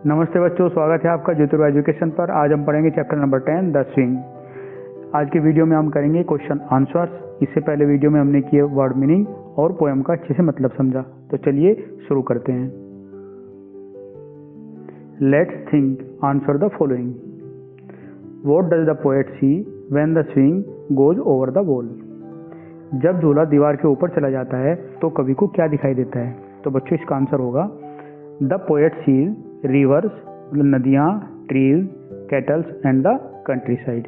नमस्ते बच्चों, स्वागत है आपका ज्योतिर्वा एजुकेशन पर। आज हम पढ़ेंगे चैप्टर नंबर 10 द स्विंग। आज के वीडियो में हम करेंगे क्वेश्चन आंसर्स। इससे पहले वीडियो में हमने किए वर्ड मीनिंग और पोएम का अच्छे से मतलब समझा। तो चलिए शुरू करते हैं। Let's think, answer the following. What does the poet see when the swing goes over the wall? जब झूला दीवार के ऊपर चला जाता है तो कवि को क्या दिखाई देता है? तो बच्चों इसका आंसर होगा द पोएट सीज रिवर्स, नदियाँ, trees, kettles and the country side.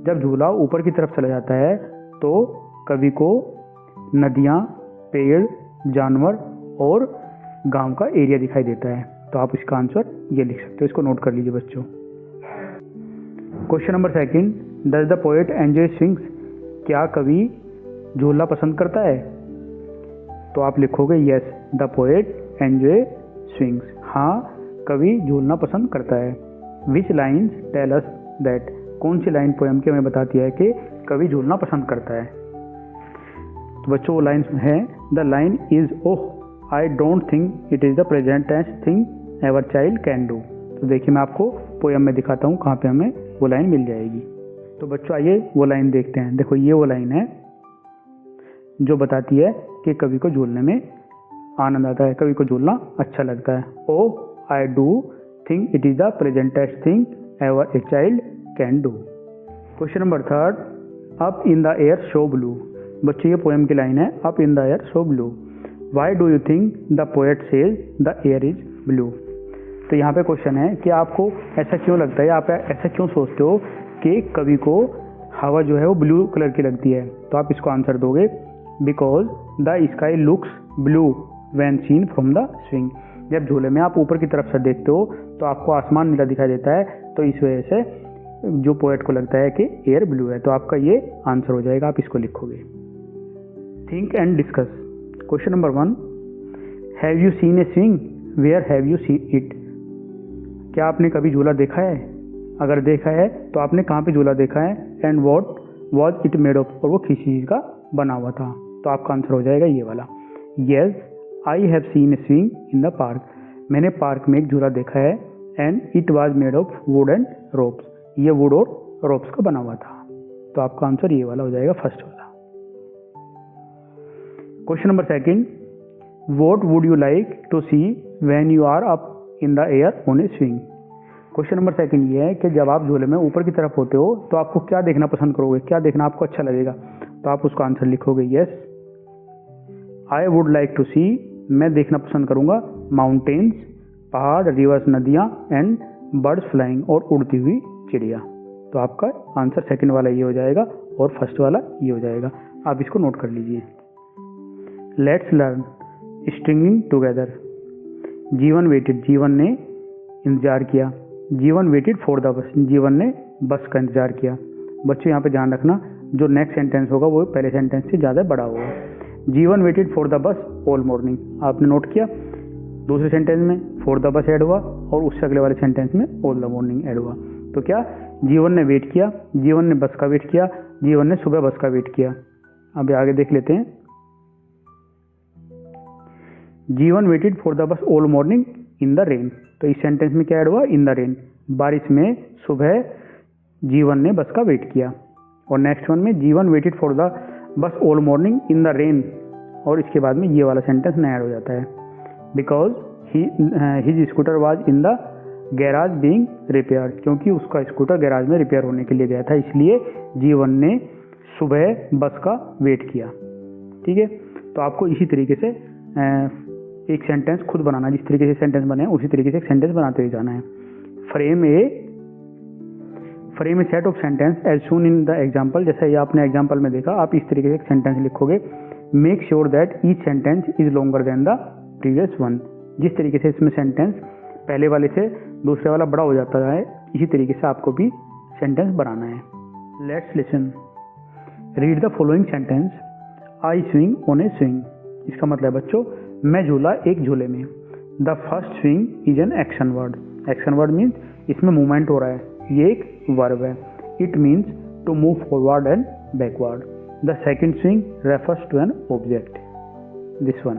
जब झूला ऊपर की तरफ चला जाता है तो कवि को नदियाँ, पेड़, जानवर और गांव का एरिया दिखाई देता है। तो आप इसका आंसर ये लिख सकते हो, इसको नोट कर लीजिए बच्चों। Question number 2, does the poet enjoy swings? क्या कवि झूलना पसंद करता है? तो आप लिखोगे yes the poet enjoy swings. हाँ, कवि झूलना पसंद करता है। विच लाइन्स टेल अस दैट? कौन सी लाइन पोएम की हमें बताती है कि कवि झूलना पसंद करता है? तो बच्चों वो लाइन है, the line is oh I don't think it is the present tense thing ever child can do. तो देखिए मैं आपको पोएम में दिखाता हूँ कहाँ पे हमें वो लाइन मिल जाएगी। तो बच्चों आइए वो लाइन देखते हैं। देखो ये वो लाइन है जो बताती है कि कवि को झूलने में आनंद आता है, कवि को झूलना अच्छा लगता है। ओह I do think it is the presentest thing ever a child can do. Question number 3, up in the air so blue. बच्चों ये पोएम की लाइन है, up in the air so blue. Why do you think the poet says the air is blue? तो यहाँ पे question है कि आपको ऐसा क्यों लगता है, आप ऐसा क्यों सोचते हो कि कवि को हवा जो है वो ब्लू कलर की लगती है? तो आप इसको आंसर दोगे because the sky looks blue when seen from the swing. जब झूले में आप ऊपर की तरफ से देखते हो तो आपको आसमान नीला दिखाई देता है, तो इस वजह से जो पोएट को लगता है कि एयर ब्लू है। तो आपका ये आंसर हो जाएगा, आप इसको लिखोगे। Think and discuss. Question number 1, have you seen a swing? Where have you seen it? क्या आपने कभी झूला देखा है? अगर देखा है तो आपने कहाँ पे झूला देखा है? And what was it made of? और वो किस चीज़ का बना हुआ था? तो आपका आंसर हो जाएगा ये वाला, yes I have seen a swing in the park. मैंने पार्क में एक झूला देखा है and it was made of would and ropes. ये वुड और रोप्स का बना हुआ था। तो आपका आंसर ये वाला हो जाएगा, फर्स्ट वाला। Question number 2, what would you like to see when you are up in the air on a swing? Question number 2 ये है कि जब आप झूले में ऊपर की तरफ होते हो तो आपको क्या देखना पसंद करोगे, क्या देखना आपको अच्छा लगेगा? तो आप उसका आंसर लिखोगे yes I would like to see, मैं देखना पसंद करूंगा माउंटेन्स, पहाड़, रिवर्स, नदियाँ एंड बर्ड्स फ्लाइंग, और उड़ती हुई चिड़िया। तो आपका आंसर सेकंड वाला ये हो जाएगा और फर्स्ट वाला ये हो जाएगा। आप इसको नोट कर लीजिए। Let's learn stringing together. जीवन वेटेड, जीवन ने इंतजार किया। जीवन वेटेड फॉर द बस, जीवन ने बस का इंतजार किया। बच्चों यहाँ पे ध्यान रखना, जो नेक्स्ट सेंटेंस होगा वो पहले सेंटेंस से ज़्यादा बड़ा होगा। जीवन waited for the bus all morning, आपने नोट किया। दूसरे सेंटेंस में फॉर द बस ऐड हुआ और उससे अगले वाले सेंटेंस में ऑल द मॉर्निंग ऐड हुआ। तो क्या जीवन ने वेट किया, जीवन ने बस का वेट किया, जीवन ने सुबह बस का वेट किया। अब आगे देख लेते हैं। जीवन waited for the bus all morning in the rain. तो इस सेंटेंस में क्या ऐड हुआ? इन द रेन, बारिश में सुबह जीवन ने बस का वेट किया। और नेक्स्ट वन में जीवन waited for the bus all morning in the rain, और इसके बाद में ये वाला सेंटेंस नया ऐड हो जाता है because his scooter was in the garage being repair. क्योंकि उसका स्कूटर गैराज में रिपेयर होने के लिए गया था, इसलिए जीवन ने सुबह बस का वेट किया। ठीक है, तो आपको इसी तरीके से एक सेंटेंस खुद बनाना, जिस तरीके से सेंटेंस बने उसी तरीके से एक सेंटेंस बनाते हुए जाना है। Frame a set of sentence as shown in the example. जैसे ये आपने एग्जाम्पल में देखा, आप इस तरीके से एक सेंटेंस लिखोगे। Make sure that each sentence is longer than the previous one. जिस तरीके से इसमें सेंटेंस पहले वाले से दूसरे वाला बड़ा हो जाता है, इसी तरीके से आपको भी सेंटेंस बनाना है। Let's listen. Read the following sentence. I swing on a swing. इसका मतलब है बच्चों, मैं झूला एक झूले में। The first swing is an action word. Action word means इसमें मूवमेंट हो रहा है, ये एक वर्ब है। It means to move forward and backward. The second swing refers to an object, this one.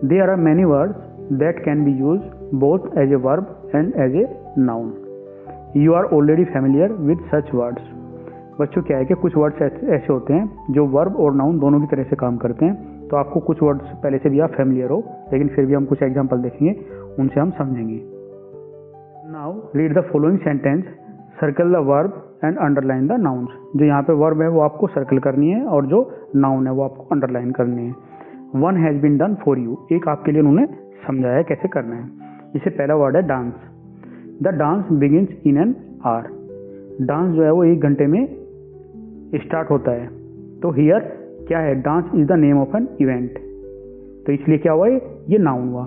There are many words that can be used both as a verb and as a noun. You are already familiar with such words. बच्चों क्या है कि कुछ words ऐसे होते हैं जो verb और नाउन दोनों की तरह से काम करते हैं, तो आपको कुछ वर्ड्स पहले से भी आप फैमिलियर हो, लेकिन फिर भी हम कुछ एग्जांपल देखेंगे, उनसे हम समझेंगे. Now read the following sentence, circle the verb and underline the nouns. जो यहाँ पे वर्ब है वो आपको सर्कल करनी है और जो नाउन है वो आपको अंडरलाइन करनी है. One has been done for you, एक आपके लिए उन्होंने समझाया है कैसे करना है. इससे पहला वर्ड है dance. The dance begins in an hour. Dance जो है वो 1 घंटे में स्टार्ट होता है. तो हियर क्या है, dance is the name of an event, तो इसलिए क्या हुआ, ये नाउन हुआ.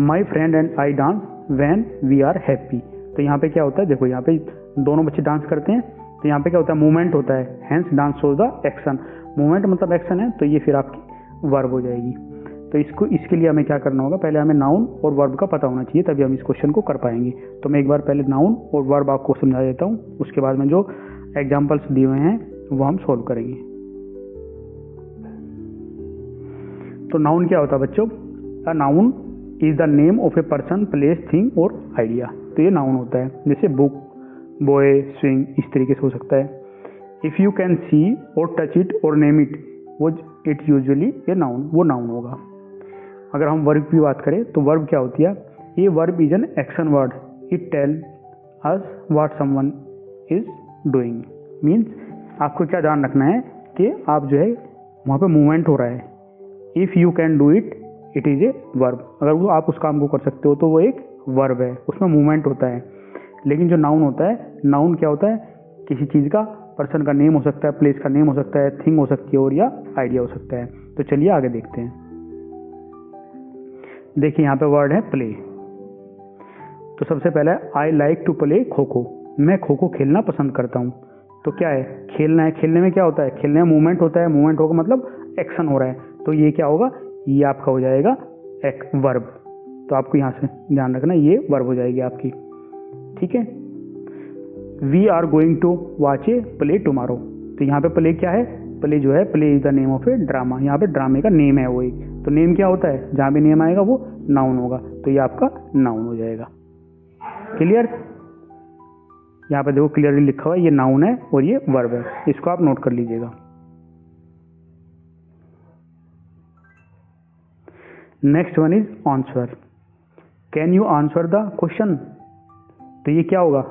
My friend and I dance when we are happy. तो यहाँ पे क्या होता है, देखो यहाँ पे दोनों बच्चे डांस करते हैं, तो यहाँ पे क्या होता है, मूवमेंट होता है, hence dance shows the action. Movement मतलब एक्शन है, तो ये फिर आपकी वर्ब हो जाएगी. तो इसके लिए हमें क्या करना होगा, पहले हमें नाउन और वर्ब का पता होना चाहिए, तभी हम इस क्वेश्चन को कर पाएंगे. तो मैं एक बार पहले नाउन और वर्ब आपको समझा देता हूँ, उसके बाद में जो एग्जाम्पल्स दिए हुए हैं वो हम सॉल्व करेंगे. तो नाउन क्या होता है बच्चों, a noun is the name of a person, place, thing और आइडिया. तो ये नाउन होता है, जैसे बुक, बॉय, स्विंग, इस तरीके से हो सकता है. इफ़ यू कैन सी और टच इट और नेम इट, वो इट यूजुअली ए नाउन, वो नाउन होगा. अगर हम वर्ब की बात करें तो वर्ब क्या होती है, ये verb is an action word. It tell us what someone is doing. Means आपको क्या ध्यान रखना है कि आप जो है वहाँ पे मूवमेंट हो रहा है. If you can do it, it is a verb. अगर वो आप उस काम को कर सकते हो तो वो एक वर्ब है, उसमें मूवमेंट होता है. लेकिन जो नाउन होता है, नाउन क्या होता है, किसी चीज़ का, पर्सन का नेम हो सकता है, प्लेस का नेम हो सकता है, थिंग हो सकती है और या आइडिया हो सकता है. तो चलिए आगे देखते हैं. देखिए यहाँ पे वर्ड है प्ले. तो सबसे पहले I like to play kho kho. मैं खो खो खेलना पसंद करता हूँ. तो क्या है, खेलना है. खेलने में क्या होता है, खेलने में मूवमेंट होता है. मूवमेंट होगा मतलब एक्शन हो रहा है. तो ये क्या होगा, ये आपका हो जाएगा एक वर्ब. तो आपको यहाँ से ध्यान रखना, ये वर्ब हो जाएगी आपकी. ठीक है. We are going to watch a play tomorrow. तो यहाँ पे प्ले क्या है, प्ले जो है, play is the name of a drama. यहाँ पे ड्रामे का नेम है वो एक. तो नेम क्या होता है, जहाँ भी नेम आएगा वो नाउन होगा. तो ये आपका नाउन हो जाएगा. क्लियर. यहाँ पे देखो क्लियरली लिखा हुआ है, ये नाउन है और ये वर्ब है. इसको आप नोट कर लीजिएगा. Next one is answer. Can you answer the question. तो ये क्या होगा,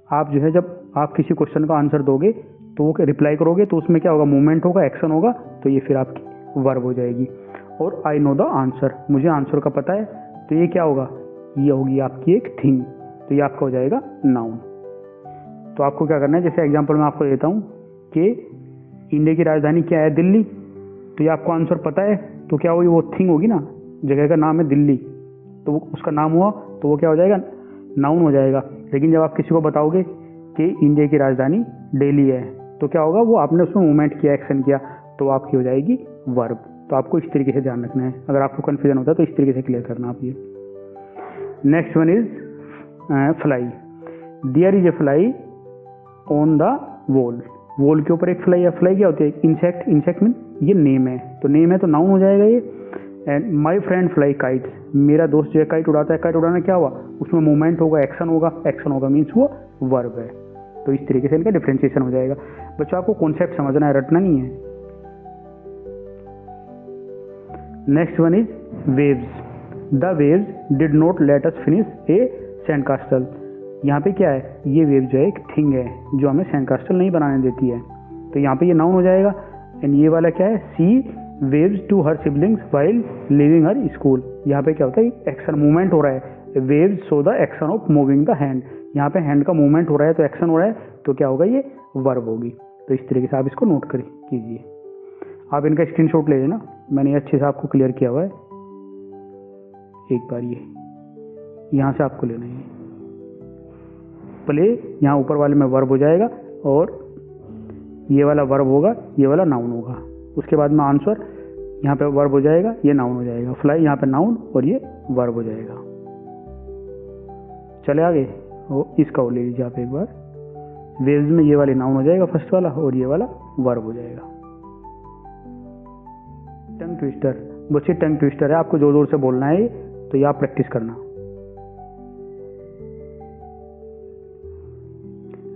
आप जो है जब आप किसी क्वेश्चन का आंसर दोगे तो वो रिप्लाई करोगे, तो उसमें क्या होगा, मूवमेंट होगा, एक्शन होगा. तो ये फिर आपकी वर्ब हो जाएगी. और आई नो द आंसर, मुझे आंसर का पता है. तो ये क्या होगा, ये होगी आपकी एक थिंग. तो ये आपका हो जाएगा नाउन. तो आपको क्या करना है, जैसे एग्जांपल मैं आपको देता हूँ कि इंडिया की राजधानी क्या है, दिल्ली. तो ये आपको आंसर पता है, तो क्या होगी, वो थिंग होगी ना, जगह का नाम है दिल्ली, तो वो उसका नाम हुआ, तो वो क्या हो जाएगा, नाउन हो जाएगा. लेकिन जब आप किसी को बताओगे कि इंडिया की राजधानी दिल्ली है, तो क्या होगा, वो आपने उसमें मूवमेंट किया, एक्शन किया, तो आपकी हो जाएगी वर्ब. तो आपको इस तरीके से ध्यान रखना है. अगर आपको कन्फ्यूजन होता है तो इस तरीके से क्लियर करना आप ये. Next one is fly. There is a fly on the wall. Wall के ऊपर एक फ्लाई है. फ्लाई क्या होती है, इंसेक्ट. इंसेक्ट मीन ये नेम है, तो नेम है तो नाउन हो जाएगा ये. And my friend fly kites. मेरा दोस्त जो है काइट उड़ाता है. काइट उड़ाना क्या हुआ, उसमें मूवमेंट होगा, एक्शन होगा. एक्शन होगा मीन्स वो वर्ब है. तो इस तरीके से इनका डिफ्रेंशिएशन हो जाएगा. बच्चों आपको कॉन्सेप्ट समझना है, रटना नहीं है. Next one is waves. The waves did not let us finish A sand कास्टल. यहाँ पे क्या है, ये वेव जो है एक थिंग है जो हमें सैंड कास्टल नहीं बनाने देती है. तो यहाँ पे ये नाउन हो जाएगा. एंड ये वाला क्या है, she waves to her siblings while leaving her school. यहाँ पे क्या होता है, एक्शन, मूवमेंट हो रहा है. Waves show the action of moving the hand. यहाँ पे हैंड का मूवमेंट हो रहा है, तो एक्शन हो रहा है, तो क्या होगा, ये वर्ब होगी. तो इस तरीके से आप इसको नोट कीजिए. आप इनका स्क्रीनशॉट ले लेना, मैंने अच्छे से आपको क्लियर किया हुआ है. एक बार ये यहाँ से आपको लेना है. प्ले यहाँ ऊपर वाले में वर्ब हो जाएगा, और ये वाला वर्ब होगा, ये वाला नाउन होगा. उसके बाद में आंसर, यहाँ पे वर्ब हो जाएगा, ये नाउन हो जाएगा. फ्लाई यहाँ पे नाउन और ये वर्ब हो जाएगा. चले आगे. इसका वो ले लीजिए आप एक बार. वेव्स में ये वाले नाउन हो जाएगा फर्स्ट वाला, और ये वाला वर्ब हो जाएगा. Tongue twister. बच्चे टंग ट्विस्टर है, आपको जोर जोर से बोलना है, तो ये आप प्रैक्टिस करना.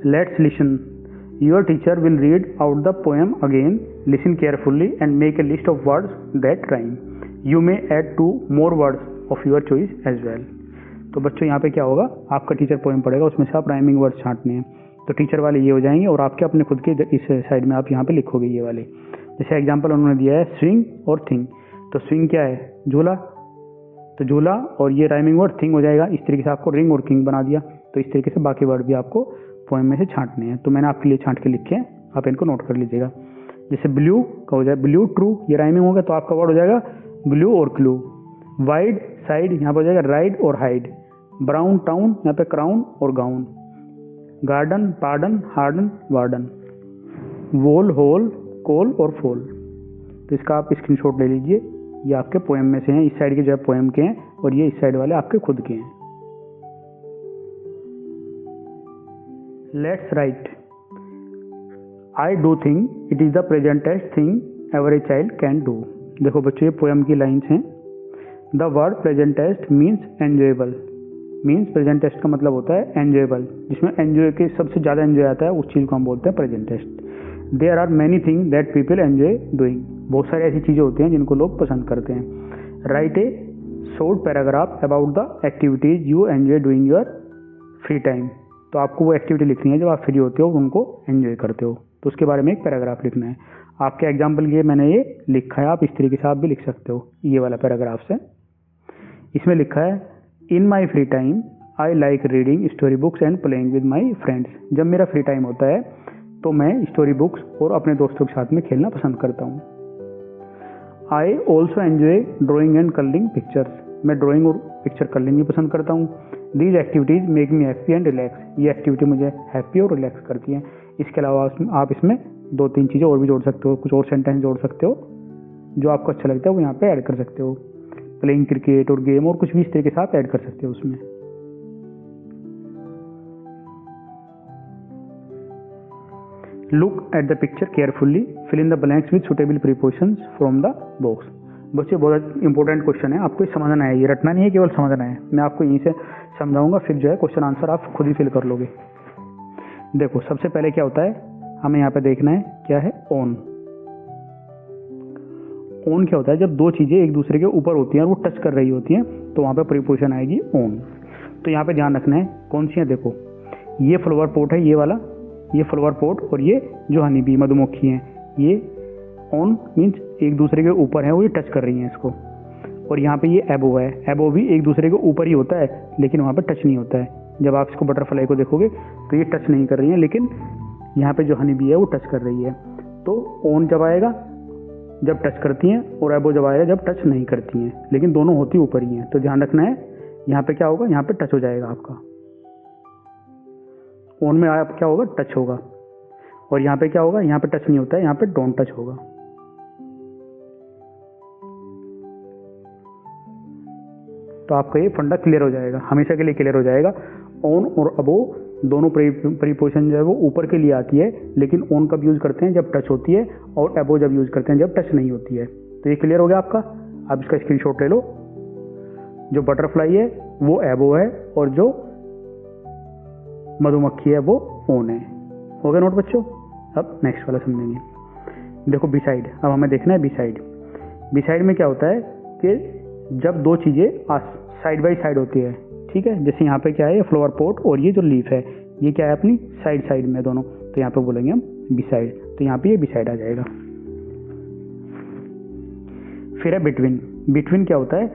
Let's listen. Your teacher will read out the poem again. Listen carefully and make a list of words that rhyme. You may add 2 more words of your choice as well. तो बच्चों यहाँ पे क्या होगा, आपका teacher poem पढ़ेगा, उसमें से आप राइमिंग वर्ड्स छांटने हैं। तो टीचर वाले ये हो जाएंगे और आपके अपने खुद के इस साइड में आप यहाँ पे लिखोगे ये वाले। जैसे एग्जांपल उन्होंने दिया है स्विंग और थिंग, तो स्विंग क्या है, झूला, तो झूला और ये राइमिंग वर्ड थिंग हो जाएगा। इस तरीके से आपको रिंग और किंग बना दिया। तो इस तरीके से बाकी वर्ड भी आपको पोएम में से छांटने हैं। तो मैंने आपके लिए छांट के लिखे हैं, आप इनको नोट कर लीजिएगा। जैसे ब्लू का हो जाए ब्लू ट्रू, ये राइमिंग होगा तो आपका वर्ड हो जाएगा ब्लू और क्लू। वाइड साइड यहाँ पर हो जाएगा राइड और हाइड। ब्राउन टाउन यहाँ पे क्राउन और gown. Garden pardon harden warden. Vole hole coal और फोल। तो इसका आप स्क्रीनशॉट ले लीजिए, ये आपके पोएम में से हैं। इस साइड के जो है पोएम के हैं और ये इस साइड वाले आपके खुद के हैं। Let's write. I do think it is the pleasantest thing every child can do. देखो बच्चों, ये पोएम की लाइन्स हैं। The word pleasantest means enjoyable. Means pleasantest का मतलब होता है एंजॉयबल, जिसमें एंजॉय के सबसे ज़्यादा एंजॉय आता है, उस चीज़ को हम बोलते हैं pleasantest. There are many thing that people enjoy doing. बहुत सारी ऐसी चीज़ें होती हैं जिनको लोग पसंद करते हैं। Right A short paragraph about the activities you enjoy doing your free time. तो आपको वो एक्टिविटी लिखनी है जब आप फ्री होते हो, उनको एंजॉय करते हो, तो उसके बारे में एक पैराग्राफ लिखना है। आपके एग्जाम्पल के मैंने ये लिखा है, आप इस तरीके से आप भी लिख सकते हो ये वाला पैराग्राफ से। इसमें लिखा है in my free time I like reading story books and playing with my friends. जब मेरा फ्री टाइम होता है तो मैं स्टोरी बुक्स और अपने दोस्तों के साथ में खेलना पसंद करता हूँ। I also enjoy drawing and colouring pictures. मैं ड्राइंग और पिक्चर कलरिंग भी पसंद करता हूँ। These activities make me happy and relax. ये एक्टिविटी मुझे हैप्पी और रिलैक्स करती हैं। इसके अलावा आप इसमें 2-3 चीज़ें और भी जोड़ सकते हो, कुछ और सेंटेंस जोड़ सकते हो जो आपको अच्छा लगता है वो यहाँ पे ऐड कर सकते हो। प्लेइंग क्रिकेट और गेम और कुछ भी इस तरीके से आप ऐड कर सकते हो उसमें। Look at the picture carefully, fill in the blanks with suitable prepositions from the box. बच्चे बहुत इंपॉर्टेंट क्वेश्चन है, आपको समझना है, ये रटना नहीं है, केवल समझना है। मैं आपको यहीं से समझाऊंगा, फिर जो है क्वेश्चन आंसर आप खुद ही फिल कर लोगे। देखो सबसे पहले क्या होता है, हमें यहाँ पे देखना है क्या है, ऑन। ऑन क्या होता है, जब 2 चीज़ें एक दूसरे के ऊपर होती हैं और वो टच कर रही होती हैं तो वहाँ पे प्रीपोजिशन आएगी ऑन। तो यहाँ पे ध्यान रखना है कौन सी है। देखो ये फ्लावर पॉट है, ये वाला, ये फ्लावर पॉट, और ये जो हनी बी मधुमक्खी है, ये ऑन मीन्स एक दूसरे के ऊपर है, वो ये टच कर रही हैं इसको। और यहाँ पे ये एबो है, एबो भी एक दूसरे के ऊपर ही होता है लेकिन वहाँ पे टच नहीं होता है। जब आप इसको बटरफ्लाई को देखोगे तो ये टच नहीं कर रही है, लेकिन यहाँ पे जो हनी बी है वो टच कर रही है। तो ऑन जब आएगा जब टच करती हैं, और एबो जब आएगा जब टच नहीं करती हैं, लेकिन दोनों होती ऊपर ही हैं। तो ध्यान रखना है, यहाँ पे क्या होगा, यहाँ पे टच हो जाएगा आपका। ऑन में आप क्या होगा, टच होगा। और यहाँ पे क्या होगा, यहाँ पे टच नहीं होता है, यहाँ पे डोंट टच होगा। तो आपका ये फंडा क्लियर हो जाएगा, हमेशा के लिए क्लियर हो जाएगा। ऑन और अबो दोनों प्रीपोजिशन जो है वो ऊपर के लिए आती है, लेकिन ऑन कब यूज करते हैं, जब टच होती है, और अबो जब यूज करते हैं जब टच नहीं होती है। तो ये क्लियर हो गया आपका। आप इसका स्क्रीनशॉट ले लो। जो बटरफ्लाई है वो एबो है और जो मधुमक्खी है वो ऑन है। हो गया नोट बच्चों। अब नेक्स्ट वाला समझेंगे। देखो बिसाइड, अब हमें देखना है बिसाइड। बिसाइड में क्या होता है कि जब 2 चीज़ें साइड बाई साइड होती है, ठीक है। जैसे यहाँ पे क्या है, फ्लावर पॉट और ये जो लीफ है ये क्या है अपनी साइड साइड में दोनों, तो यहाँ पे बोलेंगे हम बिसाइड। तो यहाँ पे ये बिसाइड आ जाएगा। फिर है बिटवीन। बिटवीन क्या होता है,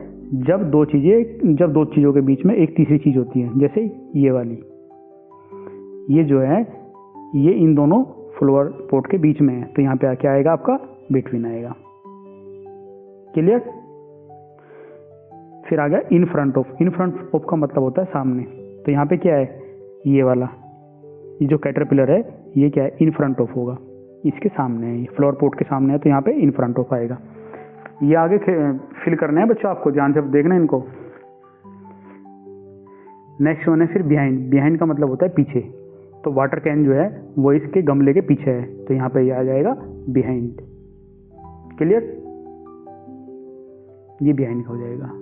जब 2 चीज़ों के बीच में एक तीसरी चीज़ होती है, जैसे ये वाली, ये जो है ये इन दोनों फ्लावर पॉट के बीच में है, तो यहाँ पे क्या आएगा आपका, बिटवीन आएगा। क्लियर। फिर आ गया in front of. In front of का मतलब होता है सामने। तो यहाँ पे क्या है, ये वाला, ये जो कैटरपिलर है ये क्या है, इन फ्रंट ऑफ होगा, इसके सामने है, ये फ्लावर पॉट के सामने है, तो यहाँ पे इन फ्रंट ऑफ आएगा। ये आगे फिल करना है बच्चों, आपको ध्यान से देखना है इनको। नेक्स्ट वन है फिर बिहाइंड। बिहाइंड का मतलब होता है पीछे। तो वाटर कैन जो है वो इसके गमले के पीछे है, तो यहाँ पे ये आ जाएगा बिहाइंड। क्लियर। ये बिहाइंड का हो जाएगा।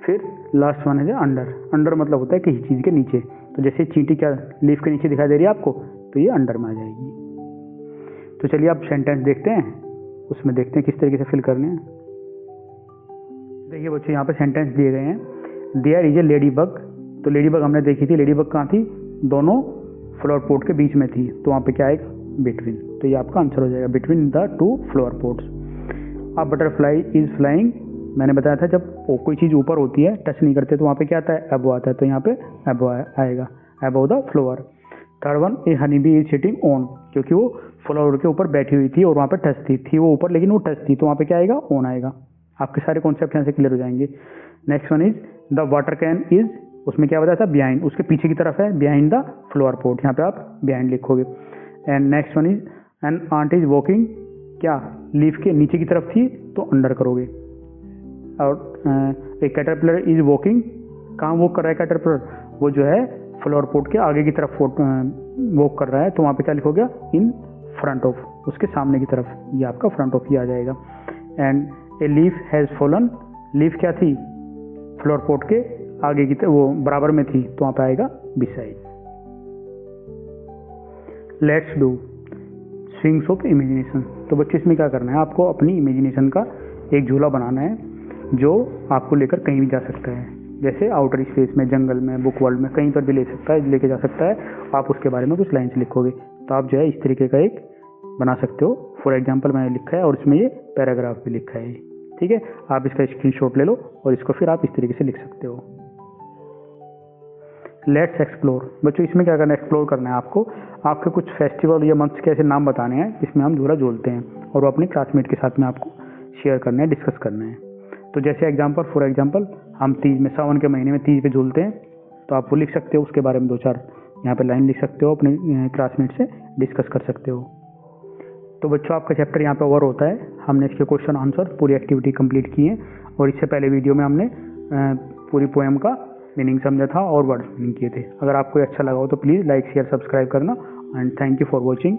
फिर लास्ट वन है अंडर। अंडर मतलब होता है किसी चीज़ के नीचे, तो जैसे चींटी क्या लीफ के नीचे दिखाई दे रही है आपको, तो ये अंडर में आ जाएगी। तो चलिए आप सेंटेंस देखते हैं, उसमें देखते हैं किस तरीके से फिल करने हैं। देखिए बच्चों यहाँ पे सेंटेंस दिए गए हैं, there is a ladybug. तो लेडी बग हमने देखी थी, लेडी बग कहाँ थी, दोनों फ्लावर पोट के बीच में थी, तो वहाँ पे क्या आएगा, बिटवीन। तो ये आपका आंसर हो जाएगा, between the two flower pots. अब बटरफ्लाई इज फ्लाइंग, मैंने बताया था जब कोई चीज़ ऊपर होती है, टच नहीं करते, तो वहाँ पे क्या आता है, अबव आता है, तो यहाँ पे अबव आएगा, above the flower. Third one, A honey bee is sitting on, क्योंकि वो फ्लावर के ऊपर बैठी हुई थी और वहाँ पे टच थी वो ऊपर, लेकिन वो टच थी, तो वहाँ पे क्या आएगा, ऑन आएगा। आपके सारे कॉन्सेप्ट यहाँ से क्लियर हो जाएंगे। Next one is the water can is, उसमें क्या बताया था, बिहाइंड, उसके पीछे की तरफ है, बिहाइंड द फ्लावर पोट, यहाँ पे आप बिहाइंड लिखोगे। And next one is an ant is walking, क्या लीफ के नीचे की तरफ थी, तो अंडर करोगे। और एक कैटरपिलर इज वॉकिंग, कहाँ वॉक कर रहा है कैटरपिलर, वो जो है फ्लावर पोट के आगे की तरफ वॉक कर रहा है, तो वहाँ पे क्या लिखोगे, इन फ्रंट ऑफ, उसके सामने की तरफ, ये आपका फ्रंट ऑफ ही आ जाएगा। And a leaf has fallen, leaf क्या थी, फ्लावर पोट के आगे की तरफ, वो बराबर में थी, तो वहाँ पे आएगा beside. Let's do swings of imagination. तो बच्चे इसमें क्या करना है, आपको अपनी इमेजिनेशन का एक झूला बनाना है, जो आपको लेकर कहीं भी जा सकता है, जैसे आउटर स्पेस में, जंगल में, बुक वर्ल्ड में, कहीं पर भी लेके जा सकता है। आप उसके बारे में कुछ लाइन्स लिखोगे, तो आप जो है इस तरीके का एक बना सकते हो। फॉर एग्जाम्पल मैंने लिखा है और इसमें ये पैराग्राफ भी लिखा है, ठीक है। आप इसका स्क्रीनशॉट ले लो और इसको फिर आप इस तरीके से लिख सकते हो। Let's explore. बच्चों इसमें क्या करना है, एक्सप्लोर करना है आपको, आपके कुछ फेस्टिवल या मंथ्स के ऐसे नाम बताने हैं जिसमें हम झूला झूलते हैं, और वो अपने क्लासमेट के साथ में आपको शेयर करना है, डिस्कस करना है। तो जैसे एग्जाम्पल, फॉर एग्जाम्पल हम तीज में, सावन के महीने में तीज पे झूलते हैं, तो आप वो लिख सकते हो, उसके बारे में 2-4 यहाँ पे लाइन लिख सकते हो, अपने क्लासमेट से डिस्कस कर सकते हो। तो बच्चों आपका चैप्टर यहाँ पे ओवर होता है। हमने इसके क्वेश्चन आंसर पूरी एक्टिविटी कंप्लीट की है, और इससे पहले वीडियो में हमने पूरी पोएम का मीनिंग समझा था और वर्ड मीनिंग किए थे। अगर आपको अच्छा लगा हो तो प्लीज़ लाइक शेयर सब्सक्राइब करना, and thank you for watching.